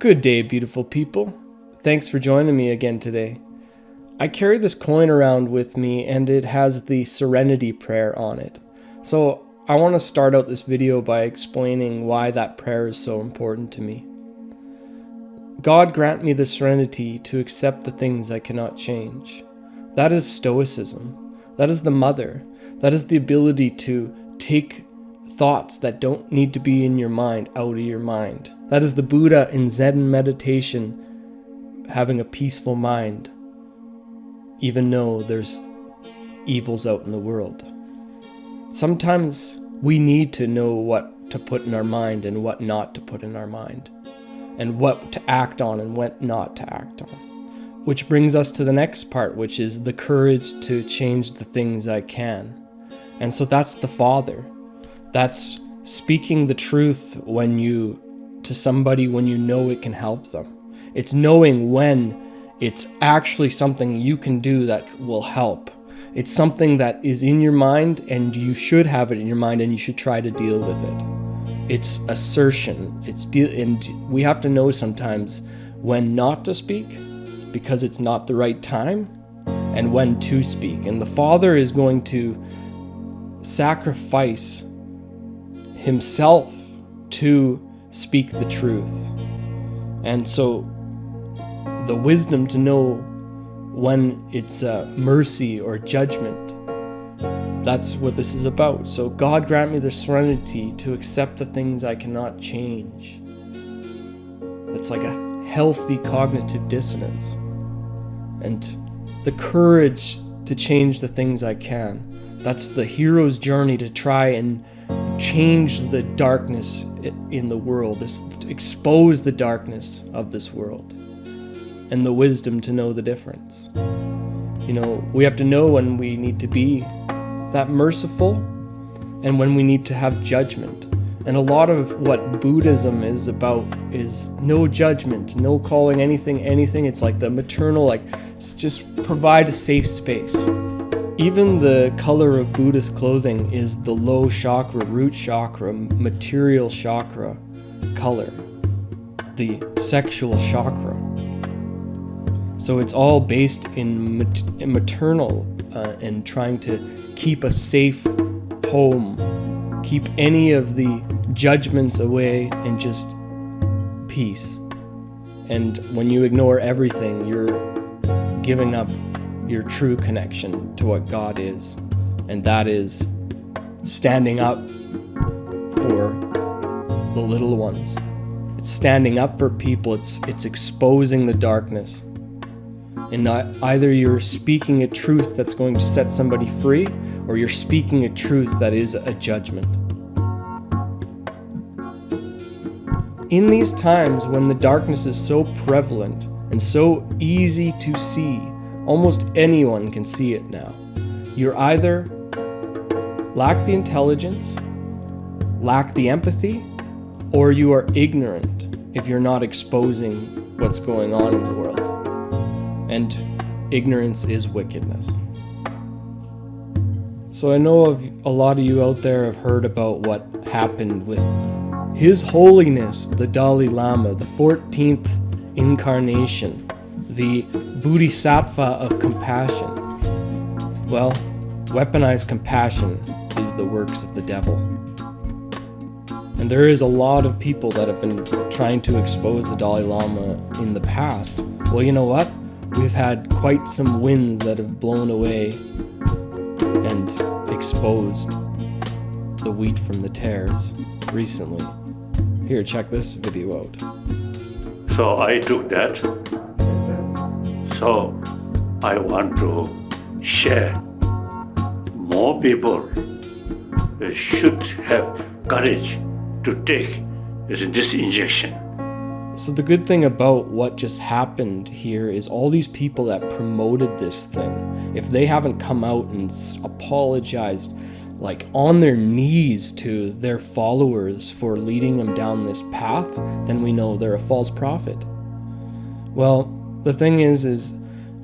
Good day, beautiful people. Thanks for joining me again today. I carry this coin around with me and it has the Serenity Prayer on it. So I want to start out this video by explaining why that prayer is so important to me. God grant me the serenity to accept the things I cannot change. That is Stoicism. That is the mother. That is the ability to take thoughts that don't need to be in your mind out of your mind. That is the Buddha in Zen meditation, having a peaceful mind, even though there's evils out in the world. Sometimes we need to know what to put in our mind and what not to put in our mind, and what to act on and what not to act on. Which brings us to the next part, which is the courage to change the things I can. And so that's the Father. That's speaking the truth to somebody when you know it can help them. It's knowing when it's actually something you can do that will help. It's something that is in your mind and you should have it in your mind and you should try to deal with it. It's assertion. And we have to know sometimes when not to speak because it's not the right time, and when to speak. And the Father is going to sacrifice himself to speak the truth. And so the wisdom to know when it's mercy or judgment, that's what this is about. So God grant me the serenity to accept the things I cannot change. It's like a healthy cognitive dissonance. And the courage to change the things I can. That's the hero's journey to try and change the darkness in the world, expose the darkness of this world, and the wisdom to know the difference. We have to know when we need to be that merciful and when we need to have judgment. And a lot of what Buddhism is about is no judgment, no calling anything. It's like the maternal, just provide a safe space. Even the color of Buddhist clothing is the low chakra, root chakra, material chakra color, the sexual chakra. So it's all based in maternal and trying to keep a safe home, keep any of the judgments away and just peace. And when you ignore everything, you're giving up your true connection to what God is, and that is standing up for the little ones. It's standing up for people. It's exposing the darkness. And either you're speaking a truth that's going to set somebody free, or you're speaking a truth that is a judgment. In these times when the darkness is so prevalent and so easy to see, almost anyone can see it now. You're either lack the intelligence, lack the empathy, or you are ignorant if you're not exposing what's going on in the world. And ignorance is wickedness. So I know a lot of you out there have heard about what happened with His Holiness, the Dali Lama, the 14th incarnation, the Bodhisattva of compassion. Well, weaponized compassion is the works of the devil. And there is a lot of people that have been trying to expose the Dalai Lama in the past. Well, you know what? We've had quite some winds that have blown away and exposed the wheat from the tares recently. Here, check this video out. So I took that. So I want to share. More people should have courage to take this injection. So the good thing about what just happened here is all these people that promoted this thing, if they haven't come out and apologized on their knees to their followers for leading them down this path, then we know they're a false prophet. Well, the thing is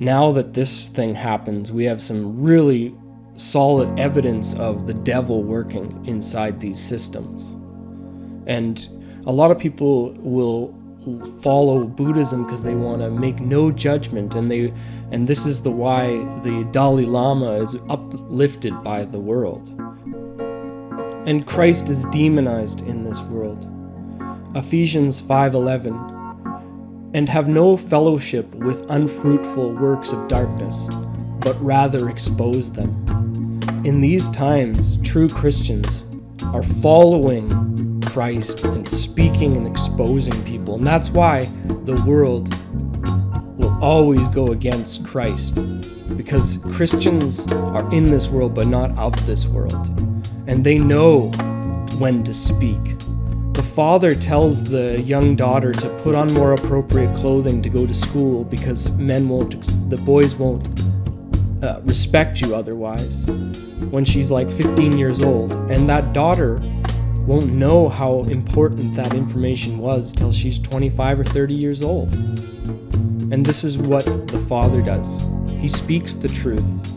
now that this thing happens, we have some really solid evidence of the devil working inside these systems. And a lot of people will follow Buddhism because they want to make no judgment, and this is why the Dalai Lama is uplifted by the world. And Christ is demonized in this world. Ephesians 5:11, and have no fellowship with unfruitful works of darkness, but rather expose them. In these times, true Christians are following Christ and speaking and exposing people. And that's why the world will always go against Christ, because Christians are in this world but not of this world. And they know when to speak. The father tells the young daughter to put on more appropriate clothing to go to school because the boys won't respect you otherwise, when she's like 15 years old. And that daughter won't know how important that information was till she's 25 or 30 years old. And this is what the father does. He speaks the truth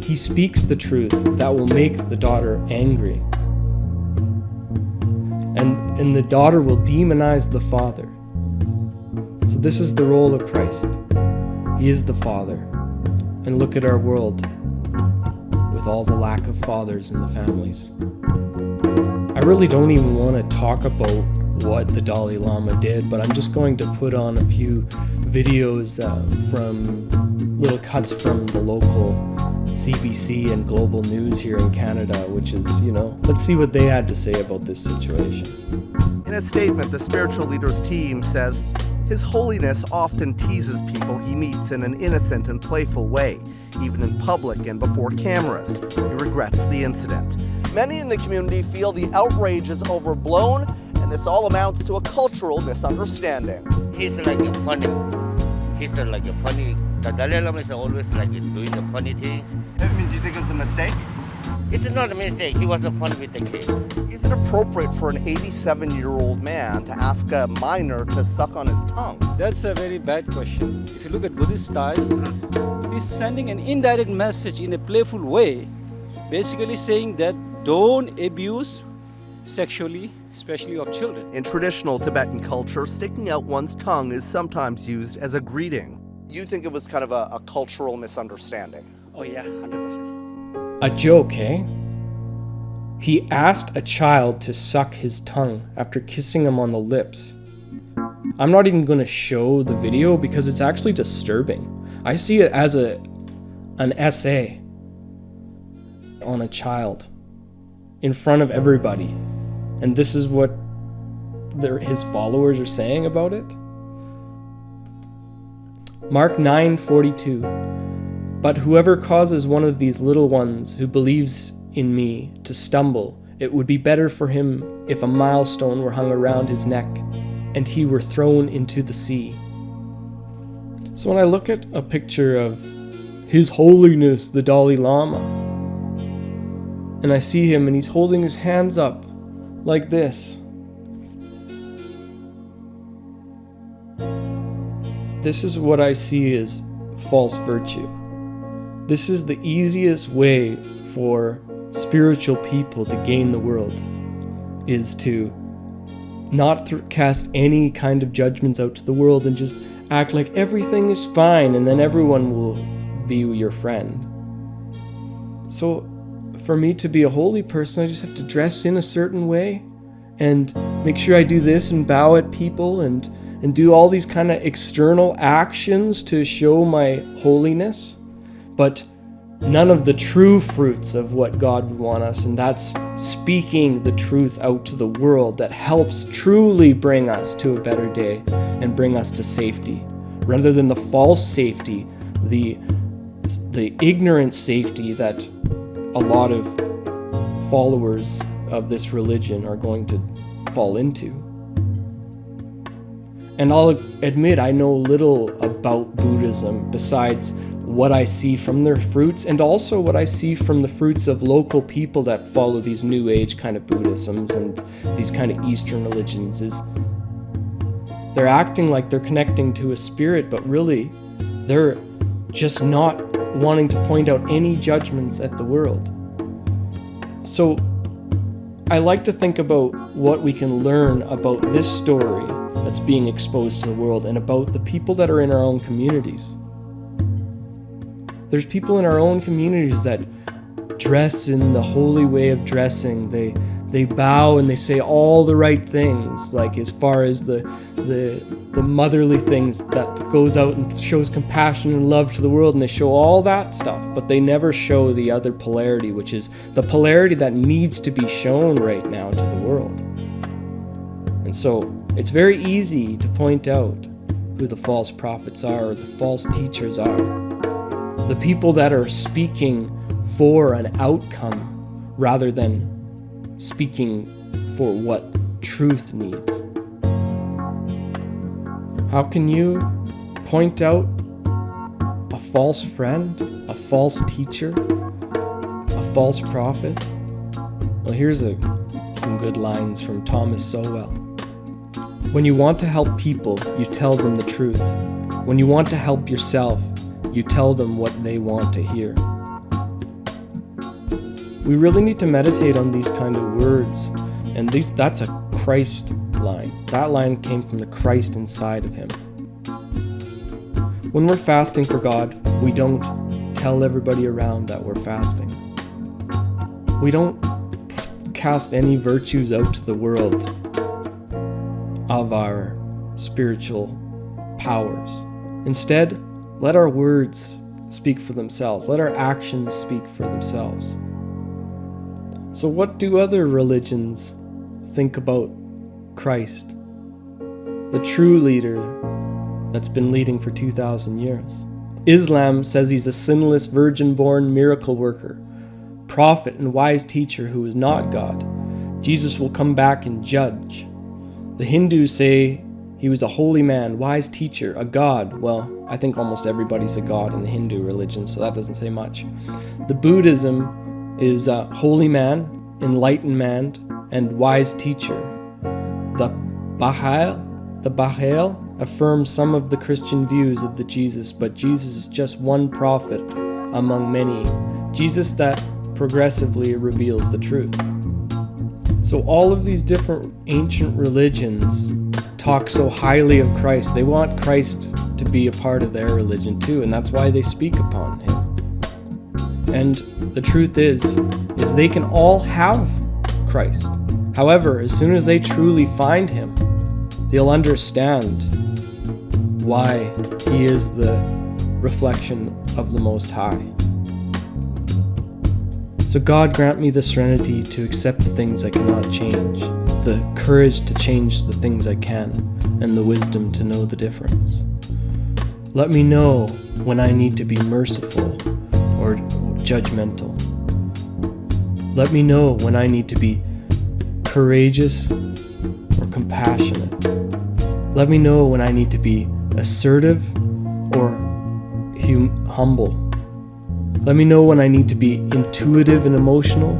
He speaks the truth that will make the daughter angry. And the daughter will demonize the father. So this is the role of Christ. He is the father. And look at our world with all the lack of fathers in the families. I really don't even want to talk about what the Dalai Lama did, but I'm just going to put on a few videos from little cuts from the local CBC and Global News here in Canada, which is, let's see what they had to say about this situation. In a statement, the spiritual leader's team says, His Holiness often teases people he meets in an innocent and playful way, even in public and before cameras. He regrets the incident. Many in the community feel the outrage is overblown, and this all amounts to a cultural misunderstanding. He's like a funny. The Dalai Lama is always like doing the funny things. I mean, do you think it's a mistake? It's not a mistake. He was fun with the kids. Is it appropriate for an 87-year-old man to ask a minor to suck on his tongue? That's a very bad question. If you look at Buddhist style, he's sending an indirect message in a playful way, basically saying that don't abuse sexually, especially of children. In traditional Tibetan culture, sticking out one's tongue is sometimes used as a greeting. You think it was kind of a cultural misunderstanding? Oh yeah, 100%. A joke, eh? He asked a child to suck his tongue after kissing him on the lips. I'm not even going to show the video because it's actually disturbing. I see it as an essay on a child in front of everybody. And this is what his followers are saying about it. Mark 9:42. But whoever causes one of these little ones who believes in me to stumble, it would be better for him if a milestone were hung around his neck and he were thrown into the sea. So when I look at a picture of His Holiness the Dalai Lama, and I see him and he's holding his hands up like this, this is what I see as false virtue. This is the easiest way for spiritual people to gain the world, is to not cast any kind of judgments out to the world and just act like everything is fine, and then everyone will be your friend. So for me to be a holy person, I just have to dress in a certain way and make sure I do this and bow at people and do all these kind of external actions to show my holiness, but none of the true fruits of what God would want us, and that's speaking the truth out to the world that helps truly bring us to a better day and bring us to safety, rather than the false safety, the ignorant safety that a lot of followers of this religion are going to fall into. And I'll admit I know little about Buddhism besides what I see from their fruits, and also what I see from the fruits of local people that follow these New Age kind of Buddhisms and these kind of Eastern religions. Is they're acting like they're connecting to a spirit, but really they're just not wanting to point out any judgments at the world. So I like to think about what we can learn about this story that's being exposed to the world and about the people that are in our own communities. There's people in our own communities that dress in the holy way of dressing. They bow and they say all the right things, like as far as the motherly things that goes out and shows compassion and love to the world, and they show all that stuff, but they never show the other polarity, which is the polarity that needs to be shown right now to the world. And so it's very easy to point out who the false prophets are or the false teachers are. The people that are speaking for an outcome rather than speaking for what truth needs. How can you point out a false friend, a false teacher, a false prophet? Well, here's some good lines from Thomas Sowell. When you want to help people, you tell them the truth. When you want to help yourself, you tell them what they want to hear. We really need to meditate on these kind of words, and that's a Christ line. That line came from the Christ inside of him. When we're fasting for God, we don't tell everybody around that we're fasting. We don't cast any virtues out to the world of our spiritual powers. Instead, let our words speak for themselves. Let our actions speak for themselves. So what do other religions think about Christ, the true leader that's been leading for 2,000 years? Islam says he's a sinless, virgin-born miracle worker, prophet and wise teacher who is not God. Jesus will come back and judge. The Hindus say he was a holy man, wise teacher, a god. Well, I think almost everybody's a god in the Hindu religion, so that doesn't say much. The Buddhism is a holy man, enlightened man, and wise teacher. The Baha'i affirms some of the Christian views of the Jesus, but Jesus is just one prophet among many. Jesus that progressively reveals the truth. So all of these different ancient religions talk so highly of Christ. They want Christ to be a part of their religion too, and that's why they speak upon him. And the truth is they can all have Christ. However, as soon as they truly find him, they'll understand why he is the reflection of the Most High. So God grant me the serenity to accept the things I cannot change, the courage to change the things I can, and the wisdom to know the difference. Let me know when I need to be merciful or judgmental. Let me know when I need to be courageous or compassionate. Let me know when I need to be assertive or humble. Let me know when I need to be intuitive and emotional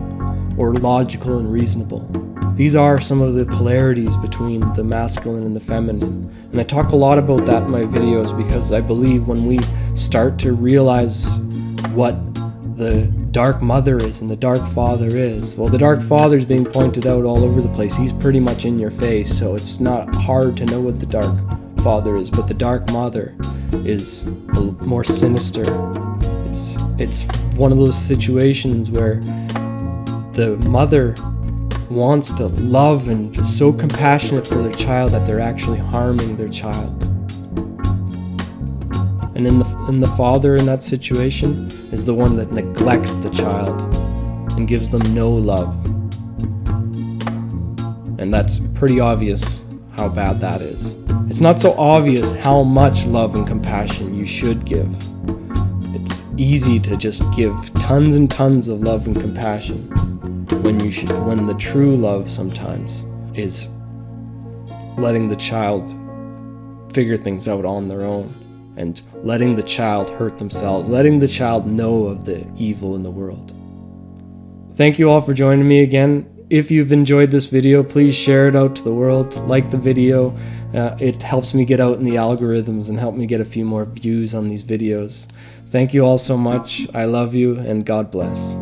or logical and reasonable. These are some of the polarities between the masculine and the feminine. And I talk a lot about that in my videos because I believe when we start to realize what the dark mother is and the dark father is, well, the dark father is being pointed out all over the place. He's pretty much in your face, so it's not hard to know what the dark father is, but the dark mother is more sinister. It's one of those situations where the mother wants to love and is so compassionate for their child that they're actually harming their child. And in the father in that situation is the one that neglects the child and gives them no love. And that's pretty obvious how bad that is. It's not so obvious how much love and compassion you should give. It's easy to just give tons and tons of love and compassion when the true love sometimes is letting the child figure things out on their own and letting the child hurt themselves, letting the child know of the evil in the world. Thank you all for joining me again. If you've enjoyed this video, please share it out to the world. Like the video. It helps me get out in the algorithms and help me get a few more views on these videos. Thank you all so much. I love you and God bless.